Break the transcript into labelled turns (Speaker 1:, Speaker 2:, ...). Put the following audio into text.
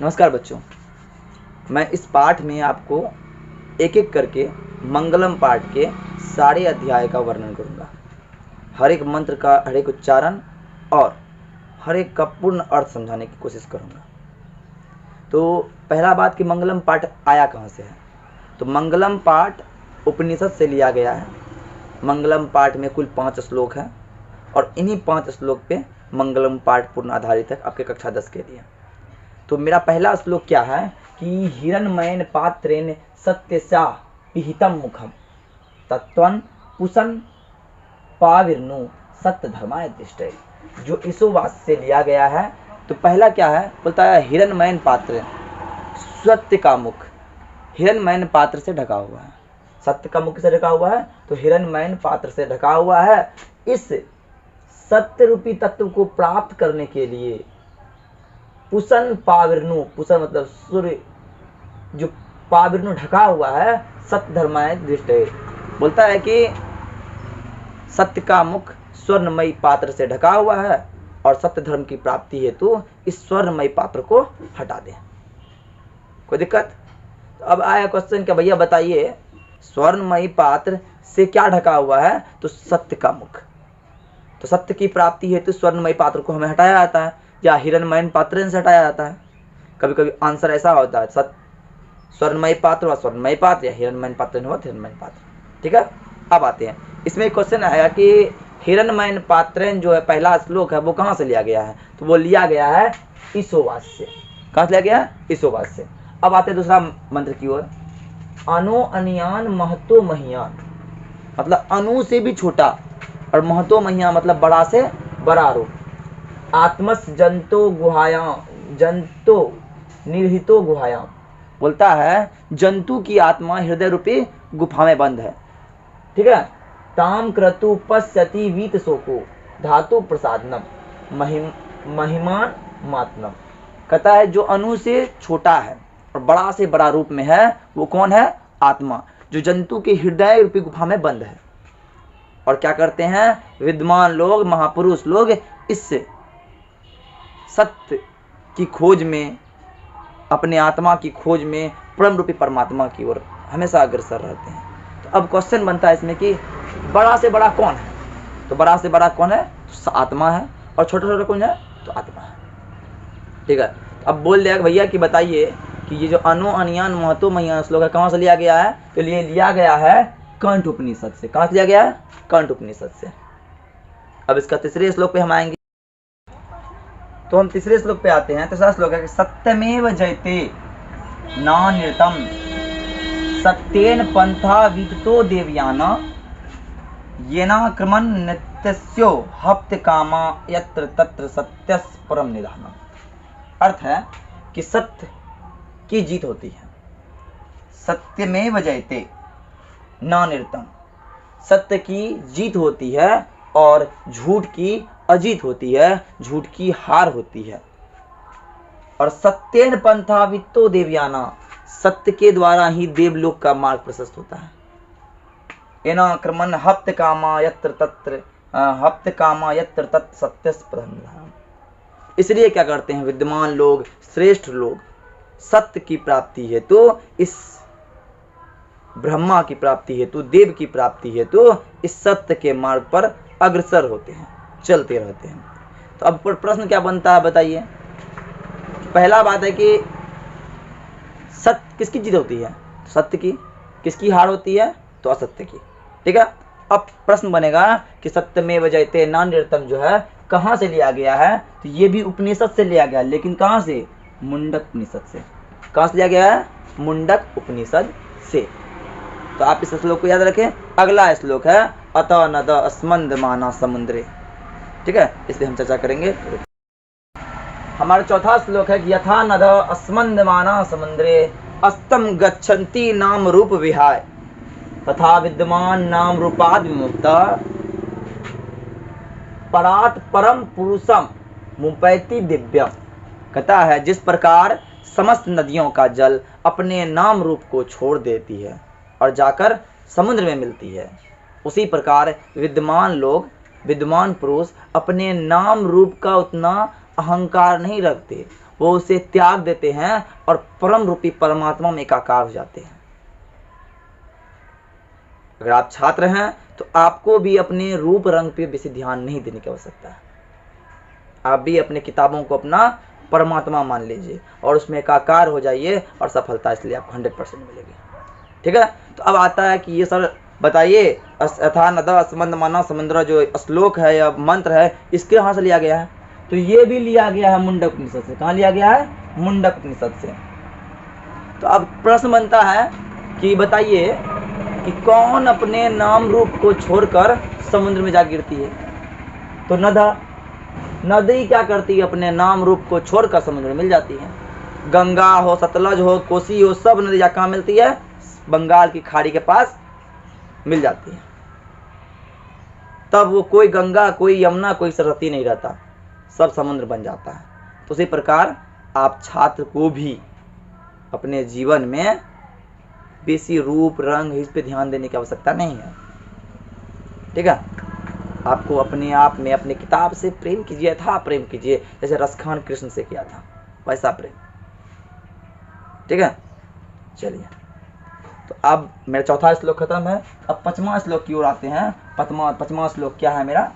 Speaker 1: नमस्कार बच्चों, मैं इस पाठ में आपको एक एक करके मंगलम पाठ के सारे अध्याय का वर्णन करूंगा। हर एक मंत्र का हर एक उच्चारण और हर एक का पूर्ण अर्थ समझाने की कोशिश करूंगा। तो पहला बात कि मंगलम पाठ आया कहाँ से है। तो मंगलम पाठ उपनिषद से लिया गया है। मंगलम पाठ में कुल 5 श्लोक हैं और इन्हीं 5 श्लोक पे मंगलम पाठ पूर्ण आधारित है आपके कक्षा 10 के लिए। तो मेरा पहला श्लोक क्या है कि हिरण्मयेन पात्रेण सत्यस्या पिहितम मुखम तत्त्वं पुषन् पाविर्नु सत्य धर्माय दृष्टे, जो ईशोवास से लिया गया है। तो पहला क्या है, बोलता है हिरण्मयेन पात्र, सत्य का मुख हिरण्मयेन पात्र से ढका हुआ है। सत्य का मुख से ढका हुआ है तो हिरण्मयेन पात्र से ढका हुआ है। इस सत्य रूपी तत्व को प्राप्त करने के लिए पुषन् पाविर्नु, पुषन् मतलब सूर्य, जो पाविर्नु ढका हुआ है, सत्य धर्माय दृष्टे, बोलता है कि सत्य का मुख स्वर्णमयी पात्र से ढका हुआ है और सत्य धर्म की प्राप्ति हेतु इस स्वर्णमयी पात्र को हटा दे। कोई दिक्कत? तो अब आया क्वेश्चन कि भैया बताइए स्वर्णमयी पात्र से क्या ढका हुआ है। तो सत्य का मुख। तो सत्य की प्राप्ति हेतु स्वर्णमयी पात्र को हमें हटाया जाता है या हिरण्मयेन पात्र से हटाया जाता है। कभी कभी आंसर ऐसा होता है स्वर्णमयी पात्र व स्वर्णमयी पात्र या हिरण्मयेन पात्र हो हिरण्मयेन पात्र। ठीक है, अब आते हैं इसमें क्वेश्चन आएगा कि हिरण्मयेन पात्र जो है पहला श्लोक है वो कहाँ से लिया गया है। तो वो लिया गया है ईशोवास से। कहाँ से लिया गया है? ईशोवास से। अब आते हैं दूसरा मंत्र की ओर। अनु अनियान महतो महियान, मतलब अनु से भी छोटा और महतो महियान मतलब बड़ा से बड़ा रूप। आत्मस जंतो गुहायाम, जंतो निर्हितो गुहायाम, बोलता है जंतु की आत्मा हृदय रूपी गुफा में बंद है। ठीक है। ताम क्रतु पश्यति वीत शोको धातु प्रसादनम महिमान मातनम, कहता है जो अनु से छोटा है और बड़ा से बड़ा रूप में है वो कौन है? आत्मा, जो जंतु के हृदय रूपी गुफा में बंद है। और क्या करते हैं विद्वान लोग, महापुरुष लोग इस सत्य की खोज में, अपने आत्मा की खोज में परम रूपी परमात्मा की ओर हमेशा अग्रसर रहते हैं। तो अब क्वेश्चन बनता है इसमें कि बड़ा से बड़ा कौन है। तो बड़ा से बड़ा कौन है? तो आत्मा है। और छोटा छोटा कौन है? तो आत्मा है। ठीक है। अब बोल दिया भैया कि बताइए कि ये जो अनु अनियान महतो महियान श्लोक है कहाँ से लिया गया है। तो ये लिया गया है कंठ उपनिषद से। कहाँ से लिया गया है? कंठ उपनिषद से। अब इसका तीसरे श्लोक पे हम आएंगे। तो हम तीसरे श्लोक पे आते हैं। तीसरा श्लोक है कि सत्यमेव जयते नान्यतम सत्येन पंथा विदतो देवयाना येनाक्रमण नित्यस्यो हप्त कामा यत्र तत्र सत्यस परम निधानम। अर्थ है कि सत्य की जीत होती है। सत्यमेव जयते नान्यतम, सत्य की जीत होती है और झूठ की अजीत होती है, झूठ की हार होती है। और सत्येन पंथा वित्तो देवयाना, सत्य के द्वारा ही देवलोक का मार्ग प्रशस्त होता है। एनाक्रमण हप्त कामा यत्र तत्र हप्त कामा यत्र तत् सत्यस परम। इसलिए क्या करते हैं विद्वान लोग, श्रेष्ठ लोग सत्य की प्राप्ति हेतु, इस ब्रह्मा की प्राप्ति हेतु, देव की प्राप्ति हेतु इस सत्य के मार्ग पर अग्रसर होते हैं, चलते रहते हैं। तो अब प्रश्न क्या बनता है बताइए। पहला बात है कि सत्य किसकी जीत होती है? सत्य की। किसकी हार होती है? तो असत्य की। ठीक है। अब प्रश्न बनेगा कि सत्यमेव जयते नान्यतम जो है कहाँ से लिया गया है। तो ये भी उपनिषद से लिया गया है, लेकिन कहाँ से? मुंडक उपनिषद से। कहाँ से लिया गया है? मुंडक उपनिषद से। तो आप इस श्लोक को याद रखें। अगला श्लोक है अत नद अस्मंदमाना समुद्रे। ठीक है, इस पर हम चर्चा करेंगे। हमारा चौथा श्लोक है कि यथा नद अस्मंदमाना समुद्रे अस्तम गच्छन्ति नाम रूप विहाय तथा विद्यमान नाम रूपाद विमुक्ता परात परम पुरुषम मुपैति दिव्यम। कहता है जिस प्रकार समस्त नदियों का जल अपने नाम रूप को छोड़ देती है और जाकर समुद्र में मिलती है, उसी प्रकार विद्वान लोग, विद्वान पुरुष अपने नाम रूप का उतना अहंकार नहीं रखते वो उसे त्याग देते हैं और परम रूपी परमात्मा में एकाकार हो जाते हैं। अगर आप छात्र हैं तो आपको भी अपने रूप रंग पे बेसी ध्यान नहीं देने की आवश्यकता है। आप भी अपने किताबों को अपना परमात्मा मान लीजिए और उसमें एकाकार हो जाइए और सफलता इसलिए आपको 100% मिलेगी। ठीक है, तो अब आता है कि ये सर बताइए यथा नदा स्मंद माना समुद्र जो श्लोक है या मंत्र है इसके कहाँ से लिया गया है? तो ये भी लिया गया है मुंडक उपनिषद से। कहाँ लिया गया है? मुंडक उपनिषद से। तो अब प्रश्न बनता है कि बताइए कि कौन अपने नाम रूप को छोड़कर समुद्र में जा गिरती है? तो नदी क्या करती है? अपने नाम रूप को छोड़कर समुद्र में मिल जाती है। गंगा हो, सतलज हो, कोसी हो, सब नदी जा कहाँ मिलती है? बंगाल की खाड़ी के पास मिल जाती है। तब वो कोई गंगा, कोई यमुना, कोई सरस्वती नहीं रहता, सब समुद्र बन जाता है। तो उसी प्रकार आप छात्र को भी अपने जीवन में बेसी रूप रंग इस पे ध्यान देने की आवश्यकता नहीं है। ठीक है, आपको अपने आप में अपने किताब से प्रेम कीजिए, था प्रेम कीजिए, जैसे रसखान कृष्ण से किया था वैसा प्रेम। ठीक है, चलिए तो अब मेरा चौथा श्लोक खत्म है। अब 5वां श्लोक की ओर आते हैं। 5वां श्लोक क्या है मेरा?